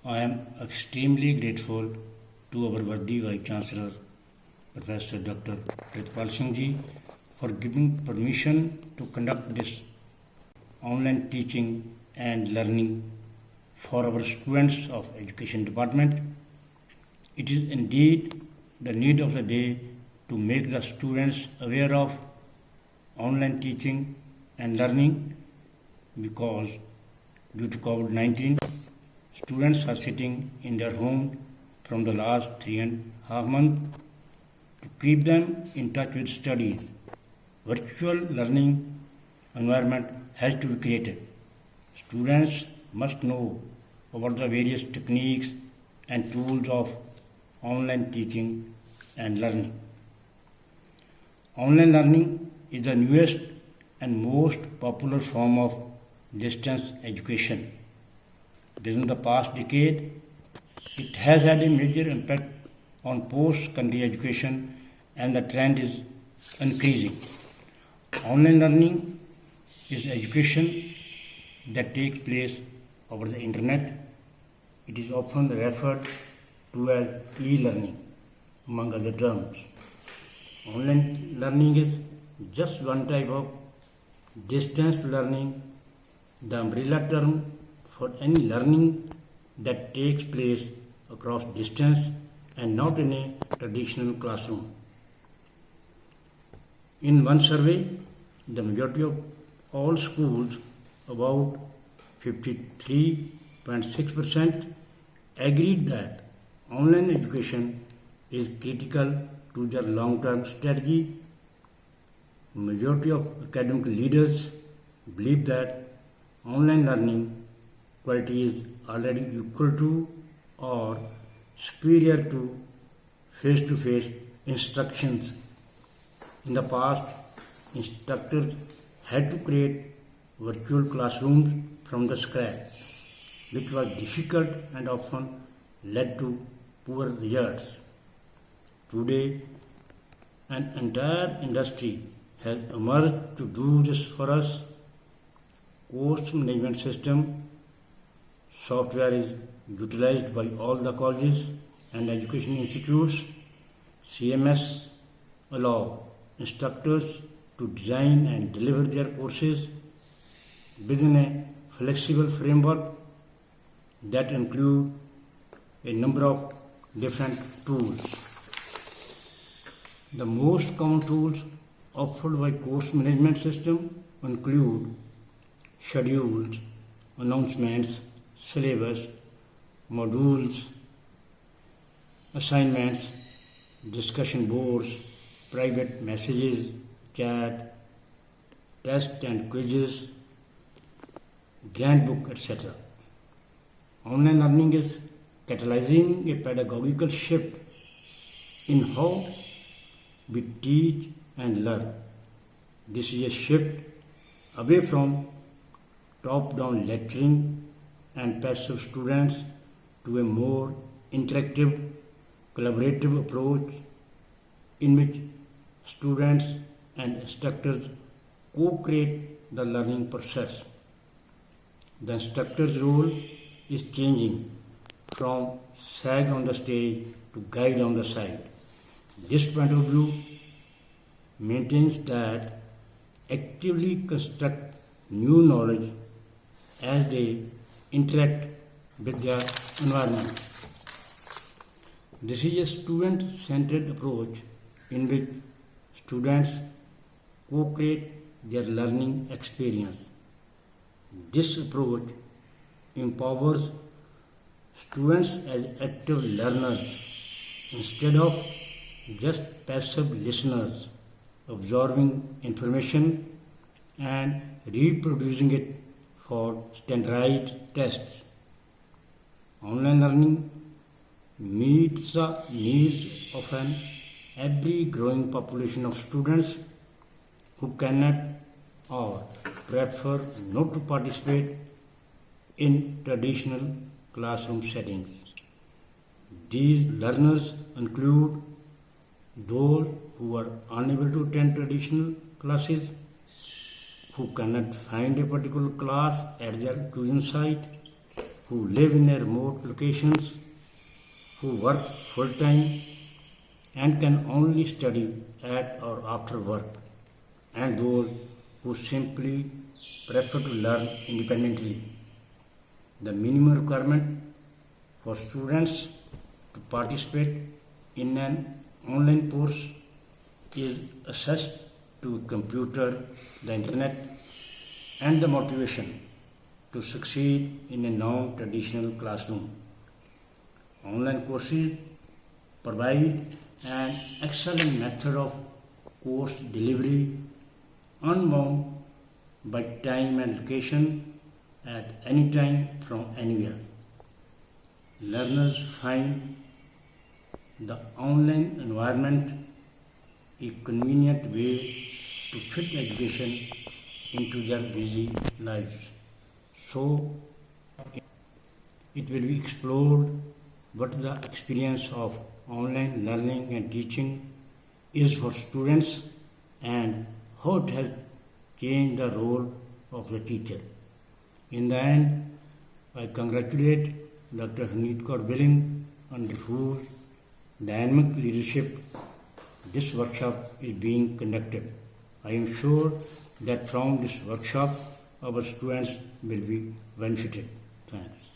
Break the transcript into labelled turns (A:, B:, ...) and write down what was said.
A: I am extremely grateful to our worthy Vice Chancellor, Professor Dr. Pritpal Singh Ji, for giving permission to conduct this online teaching and learning for our students of Education Department. It is indeed the need of the day to make the students aware of online teaching and learning because due to COVID-19, students are sitting in their home from the last 3.5 months. To keep them in touch with studies, virtual learning environment has to be created. Students must know about the various techniques and tools of online teaching and learning. Online learning is the newest and most popular form of distance education. Within the past decade, it has had a major impact on post-secondary education and the trend is increasing. Online learning is education that takes place over the internet. It is often referred to as e-learning, among other terms. Online learning is just one type of distance learning, the umbrella term for any learning that takes place across distance and not in a traditional classroom. In one survey, the majority of all schools, about 53.6%, agreed that online education is critical to their long-term strategy. Majority of academic leaders believe that online learning quality is already equal to or superior to face-to-face instructions. In the past, instructors had to create virtual classrooms from the scratch, which was difficult and often led to poor results. Today, an entire industry has emerged to do this for us. Course management system software is utilized by all the colleges and education institutes. CMS allow instructors to design and deliver their courses within a flexible framework that include a number of different tools. The most common tools offered by course management system include schedules, announcements, syllabus, modules, assignments, discussion boards, private messages, chat, tests and quizzes, grant book, etc. Online learning is catalyzing a pedagogical shift in how we teach and learn. This is a shift away from top-down lecturing and passive students to a more interactive, collaborative approach in which students and instructors co-create the learning process. The instructor's role is changing from sag on the stage to guide on the side. This point of view maintains that actively construct new knowledge as they interact with their environment. This is a student-centered approach in which students co-create their learning experience. This approach empowers students as active learners instead of just passive listeners, absorbing information and reproducing it for standardized tests. Online learning meets the needs of an ever-growing population of students who cannot or prefer not to participate in traditional classroom settings. These learners include those who are unable to attend traditional classes, who cannot find a particular class at their chosen site, who live in remote locations, who work full-time and can only study at or after work, and those who simply prefer to learn independently. The minimum requirement for students to participate in an online course is access to a computer, the internet, and the motivation to succeed in a non-traditional classroom. Online courses provide an excellent method of course delivery, unbound by time and location at any time from anywhere. Learners find the online environment a convenient way to fit education into their busy lives. So, it will be explored what the experience of online learning and teaching is for students and how it has changed the role of the teacher. In the end, I congratulate Dr. Harneet Kaur Billing under whose dynamic leadership this workshop is being conducted. I am sure that from this workshop our students will be benefited. Thanks.